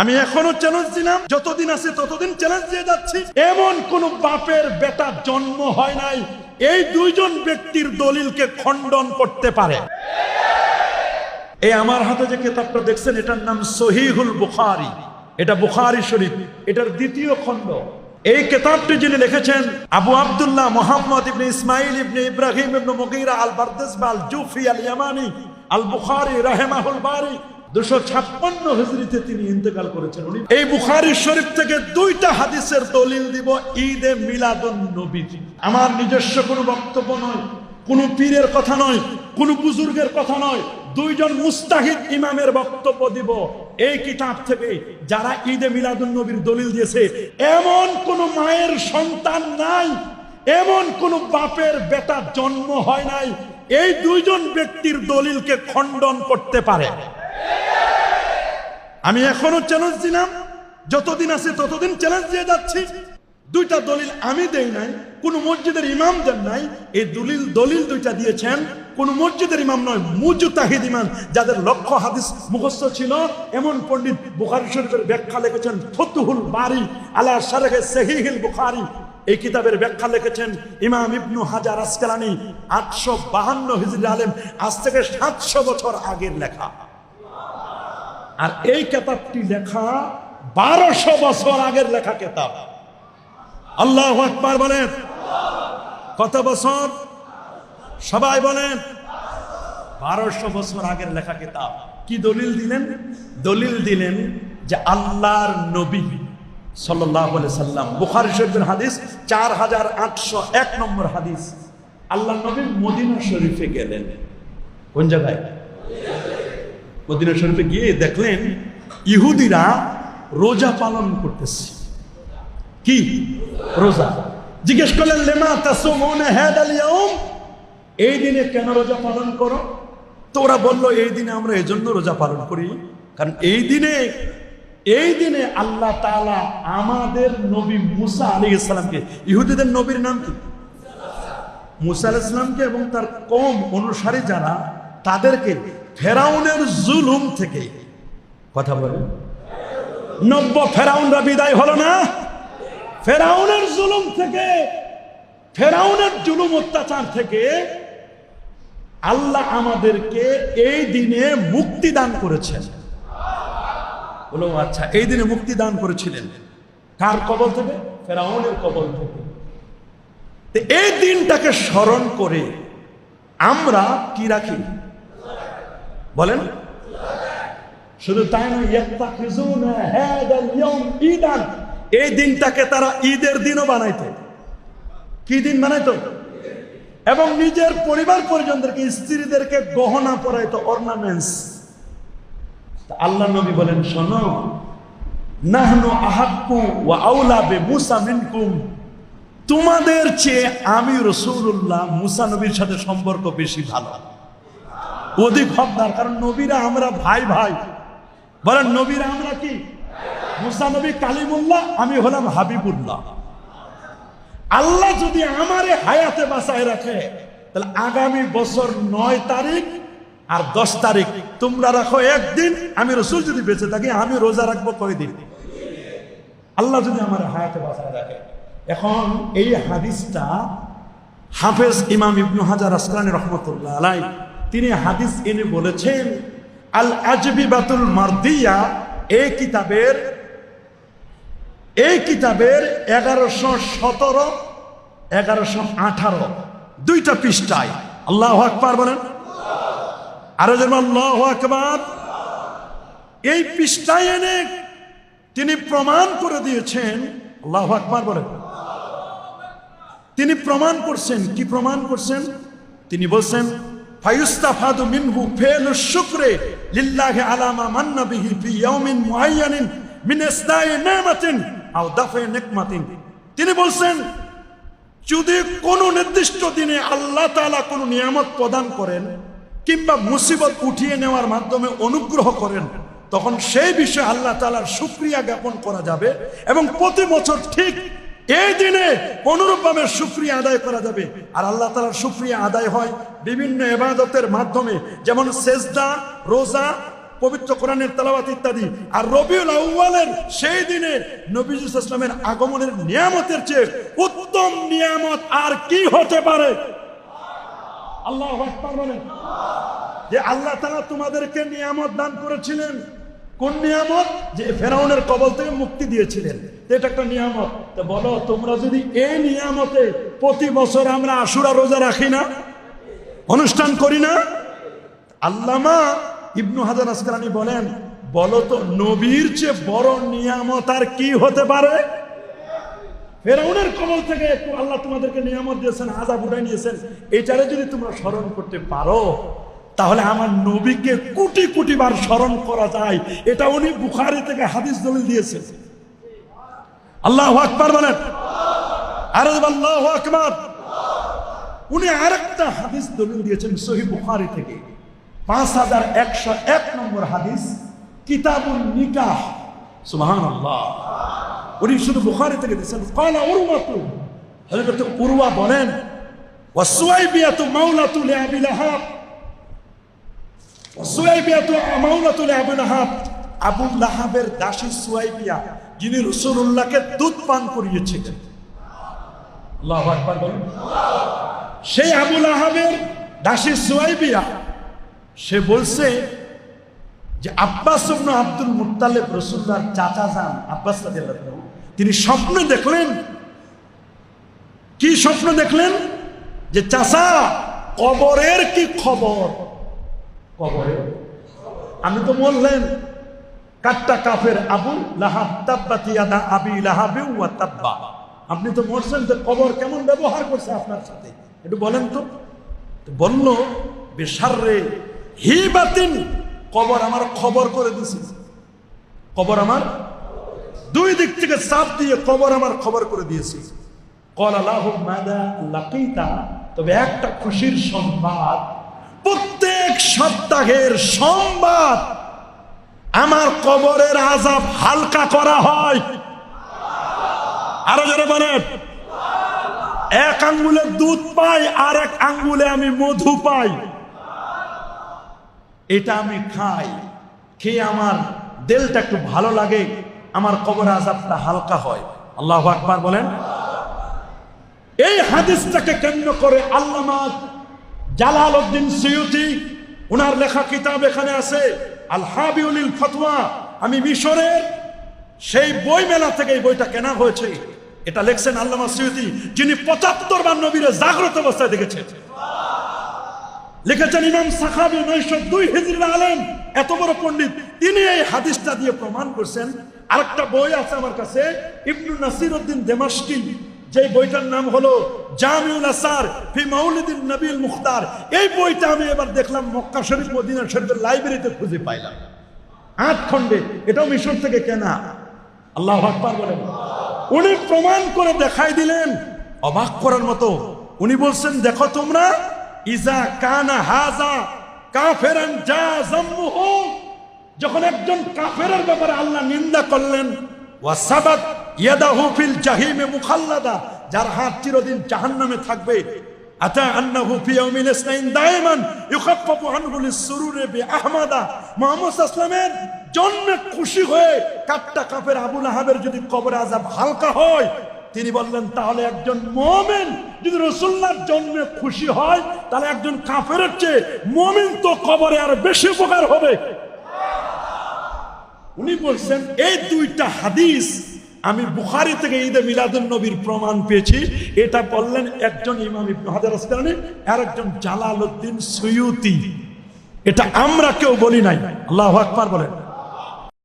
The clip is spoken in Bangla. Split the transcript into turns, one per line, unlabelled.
আমি এখনো চ্যালেঞ্জ দিলাম, যতদিন আছে ততদিন চ্যালেঞ্জ দিয়ে যাচ্ছি। এমন কোন বাপের বেটা জন্ম হয় নাই এই দুইজন ব্যক্তির দলিলকে খণ্ডন করতে পারে। এই আমার হাতে যে কিতাবটা দেখছেন এটার নাম সহিহুল বুখারী, এটা বুখারী শরীফ, এটার দ্বিতীয় খণ্ড। এই কিতাবটি যিনি লিখেছেন আবু আব্দুল্লাহ মুহাম্মদ ইবনে ইসমাইল ইবনে ইব্রাহিম ইবনে মুগীরা আল বারদাসবা আল জুফি আল ইয়ামানি আল বুখারী রাহিমাহুল বারী 256 হিজরিতে তিনি ইন্তেকাল করেছেন। উনি এই বুখারী শরীফ থেকে দুইটা হাদিসের দলিল দিব ঈদে মিলাদুন নবী। আমার নিজস্ব কোনো বক্তব্য নয়, কোনো পীরের কথা নয়, কোনো বুজুর্গের কথা নয়, দুইজন মুস্তাহিদ ইমামের বক্তব্য দিব এই কিতাব থেকে। যারা ঈদে মিলাদুন নবীর দলিল দিয়েছে এমন কোন মায়ের সন্তান নাই, এমন কোন বাপের বেটা জন্ম হয় নাই এই দুইজন ব্যক্তির দলিলকে খণ্ডন করতে পারে। আমি এখনো চ্যালেঞ্জ দিলাম, যতদিন আছে ততদিন চ্যালেঞ্জ দিয়ে যাচ্ছি। দুইটা দলিল আমি দেই নাই, কোন মসজিদের ইমাম দেন নাই। এই দলিল দুইটা দিয়েছেন কোন মসজিদের ইমাম নয়, মুজতাহিদ ইমাম, যাদের লক্ষ হাদিস মুখস্থ ছিল। এমন পণ্ডিত বুখারী শরীফের ব্যাখ্যা লিখেছেন ফতুহুল বারী আলা শারহে সহিহুল বুখারী। এই কিতাবের ব্যাখ্যা লিখেছেন ইমাম ইবনু হাজার আসকালানী, 852 হিজরি আলেম, আজ থেকে 700 বছর আগের লেখা। আর এই কিতাবটি লেখা 1200 বছর আগের লেখা কিতাব। আল্লাহু আকবার বলেন। কত বছর? সবাই বলেন 1200 বছর আগের লেখা কিতাব। কি দলিল দিলেন? দলিল দিলেন যে আল্লাহর নবী সাল্লাল্লাহু আলাইহি সাল্লাম, বুখারী শরীফের হাদিস 4801 নম্বর হাদিস, আল্লাহর নবী মদিনা শরীফে গেলেন। কোন জায়গায়? মদিনা শরীফে গিয়ে দেখলেন ইহুদিরা রোজা পালন করতেছে। কি রোজা? জিজ্ঞেস করলেন লিমা তাসুমুনা হাদাল ইয়াউম, এই দিনে কেন রোজা পালন করো? তো ওরা বলল এই দিনে আমরা এজন্য রোজা পালন করি কারণ এই দিনে আল্লাহ তাআলা আমাদের নবী মুসা আলাইহিস সালামকে, ইহুদিদের নবীর নাম কি? মুসা আলাইহিস সালামকে এবং তার কওম অনুসারী যারা, তাদেরকে ফেরাউনের জুলুম থেকে, কথা বলেন, 90 ফেরাউনরা বিদায় হলো না? ফেরাউনের জুলুম থেকে, ফেরাউনের জুলুম অত্যাচার থেকে আল্লাহ আমাদেরকে এই দিনে মুক্তি দান করেছেন। বলো আচ্ছা, এই দিনে মুক্তি দান করেছিলেন কার কবল থেকে? ফেরাউনের কবল থেকে। এই দিনটাকে স্মরণ করে আমরা কি রাখি বলেন? শুধু তাই নয়, ইয়াত্তাখিজুনা হাদাল ইয়াউম ঈদান, এই দিনটাকে তারা ঈদের দিনও বানাইতো। কি দিন বানাইতো? এবং নিজের পরিবার পরিজনদেরকে, স্ত্রীদেরকে গহনা পরাইতো, অর্নামেন্টস। আল্লাহ নবী বলেন শোনো, নাহনু আহাক্কু ওয়া আউলা বিমুসা মিনকুম, তোমাদের চেয়ে আমি রাসূলুল্লাহ মুসা নবীর সাথে সম্পর্ক বেশি ভালো, অধিক হকদার। কারণ নবীরা আমরা ভাই ভাই। বলেন নবীরা আমরা কি? মুসা নবী কালিমুল্লাহ, আমি হলাম হাবিবুল্লাহ। আল্লাহ যদি আমারে হায়াতে বাঁচায় রাখে তাহলে আগামী বছর 9 তারিখ আর 10 তারিখ তোমরা রাখো একদিন। আমি রাসূল যদি বেঁচে থাকি আমি রোজা রাখবো কয়দিন? আল্লাহ যদি আমার হায়াতে বাঁচায় রাখে। এখন এই হাদিসটা হাফেজ ইমাম ইবনু হাজার আসকালানী রাহমাতুল্লাহ আলাইহি তিনি হাদিস এনে বলেছেন আল আজবিবাতুল মারদিয়া, এই কিতাবের 1117 1118 দুইটা পৃষ্ঠায়। আল্লাহু আকবার বলেন। আরো যেন আল্লাহু আকবার। এই পৃষ্ঠায় এনে তিনি প্রমাণ করে দিয়েছেন, আল্লাহু আকবার বলেন, তিনি প্রমাণ করছেন। কি প্রমাণ করছেন? তিনি বলছেন ফায়ুস্তাফাদু মিনহু ফিলুশ শুকরি লিল্লাহি আলা মা মান্না বিহি ফি ইয়াউমিন মুআয়্যানিন মিন ইসদাই নিমাতিন আও দাফে নিকমাতিন। তিনি বলছেন যদি কোন নির্দিষ্ট দিনে আল্লাহ তাআলা কোন নিয়ামত প্রদান করেন কিংবা মুসিবত উঠিয়ে নেওয়ার মাধ্যমে অনুগ্রহ করেন, তখন সেই বিষয়ে আল্লাহ তাআলার শুকরিয়া জ্ঞাপন করা যাবে এবং প্রতি বছর ঠিক এই দিনে অনুরূপভাবে শুকরিয়া আদায় করা যাবে। আর আল্লাহ তাআলার শুকরিয়া আদায় হয় বিভিন্ন ইবাদতের মাধ্যমে, যেমন সেজদা, রোজা, পবিত্র কোরআনের তেলাওয়াত ইত্যাদি। আর রবিউল আউয়ালের সেই দিনে নবী সাল্লাল্লাহু আলাইহি ওয়াসাল্লামের আগমনের নিয়ামতের চেয়ে উত্তম নিয়ামত আর কি হতে পারে? আল্লাহু আকবার বলেন। যে আল্লাহ তাআলা তোমাদেরকে নিয়ামত দান করেছিলেন। কোন নিয়ামত? যে ফেরাউনের কবল থেকে মুক্তি দিয়েছিলেন, এটা একটা নিয়ামত। তো বলো, তোমরা যদি এই নিয়ামতে প্রতি বছর আমরা আশুরা রোজা রাখি না, অনুষ্ঠান করি না? আল্লামা ইবনু হাজার আসকালানী বলেন, বলো তো নবীর চেয়ে বড় নিয়ামত আর কি হতে পারে? ফেরাউনের কবল থেকে একটু আল্লাহ তোমাদেরকে নিয়ামত দিয়েছেন, আযাব উঠাই নিয়েছেন, এটারে যদি তোমরা স্মরণ করতে পারো, তাহলে আমার নবীকে কোটি কোটি বার স্মরণ করা যায়। এটা উনি বুখারী থেকে হাদিস দলিল দিয়েছেন। আল্লাহু আকবার বলেন। আরে আল্লাহু আকবার। উনি আরেকটা হাদিস দলিল দিয়েছেন সহিহ বুখারী থেকে, 5101 নম্বর হাদিস, কিতাবুন নিকাহ। সুবহানাল্লাহ। উনি শুধু বুখারী থেকে দিয়েছেন। ক্বালা উরওয়াতু, হযরত উরওয়া বলেন, ওয়া সুয়াইবিয়াতু মাওলাতু লিআবি লাহাব, সুয়াইবিয়াতু মাওলাতু লিআবি লাহাব, আবু লাহাবের দাসী সুয়াইবিয়া, যিনি রাসূলুল্লাহকে দুধ পান করিয়েছিলেন। আল্লাহু আকবার বলেন। সেই আবু লাহাবের দাসী সুয়াইবিয়া, সে বলছে যে আব্বাস ইবনে আব্দুল মুত্তালিব, রাসূলুল্লাহর চাচা যান আব্বাস রাদিয়াল্লাহু আনহু, তিনি স্বপ্নে দেখলেন। কি স্বপ্ন দেখলেন? যে চাচা, কবরের কি খবর? কবরে আমি তো বললেন কাট্টা কাফের আবু লাহাব, তাব্বাত ইয়াদা আবি লাহাবি ওয়া তাব্বা। আপনি তো মরছেন, তো কবর কেমন ব্যবহার করছে আপনার সাথে একটু বলেন তো। বলল, বেশাররে হিবাতিন, কবর আমার খবর করে দিয়েছে। কবর আমার দুই দিক থেকে চাপ দিয়ে কবর আমার খবর করে দিয়েছে। ক্বালা লাহু মাযা লাকিতা, তবে একটা খুশির সংবাদ, প্রত্যেক সপ্তাহের সোমবার আমার কবরের আযাব হালকা করা হয়। আরো জোরে বলেন। এক আঙ্গুলে দুধ পাই, আর এক আঙ্গুলে আমি মধু পাই। এটা আমি খাই, খেয়ে আমার দিলটা একটু ভালো লাগে, আমার কবরের আযাবটা হালকা হয়। আল্লাহু আকবার বলেন। এই হাদিসটাকে কেন্দ্র করে আল্লামা জালালউদ্দিন সুয়ুতি, ওনার লেখা কিতাব এখানে আছে, আল হাবিউলিল ফতওয়া। আমি মিশরের সেই বই মেলা থেকে এই বইটা কেনা হয়েছে। এটা লেখছেন আল্লামা সুয়ুতি, যিনি 75 বার নবীরে জাগ্রত অবস্থায় দেখেছেন। লিখেছেন ইমাম সাখাবী 902 হিজরির আলেম, এত বড় পণ্ডিত, তিনি এই হাদিসটা দিয়ে প্রমাণ করছেন। আরেকটা বই আছে আমার কাছে, ইবনু নাসিরউদ্দিন দামেশকি, যে বইটার নাম হলো জামিউল আসার ফি মাউলিদিন নবীল মুখতার। এই বইটা আমি এবার দেখলাম মক্কা শরীফ মদিনা শরীফের লাইব্রেরিতে খুঁজে পাইলাম 8 খণ্ডে। এটাও মিশর থেকে কেনা। আল্লাহু আকবার বলেন। উনি প্রমাণ করে দেখাই দিলেন, অবাক করার মতো। উনি বলছেন, দেখো তোমরা, ইজা কানা হাজা কাফেরান জাযামুহু, যখন একজন কাফেরের ব্যাপারে আল্লাহ নিন্দা করলেন, ওয়াসাবাত ইয়াদাহু ফিল জাহিমে মুখাল্লাদা, যার হাত চিরদিন জাহান্নামে থাকবে, আতা আন্নাহু ফি ইয়াউমিল ইসনাইন দাইমান ইউখাফফাফু আনহু লিসসুরুরি বিআহমাদা, মুহাম্মদ সাল্লাল্লাহু আলাইহি ওয়াসাল্লামের জন্য খুশি হয়ে কাট্টা কাফের আবু লাহাবের যদি কবরে আযাব হালকা হয়, তিনি বললেন, তাহলে একজন মুমিন যদি রাসূলুল্লাহর জন্য খুশি হয়, তাহলে একজন কাফেরের চেয়ে মুমিন তো কবরে আর বেশি উপকার হবে। উনি বলছেন, এই দুইটা হাদিস আমি বুখারী থেকে ঈদে মিলাদুন নবীর প্রমাণ পেয়েছি। এটা বললেন একজন ইমাম ইবনে হাজার আসকালানী, আর একজন জালালউদ্দিন সুয়ুতি। এটা আমরা কেউ বলি নাই। আল্লাহু আকবার বলেন।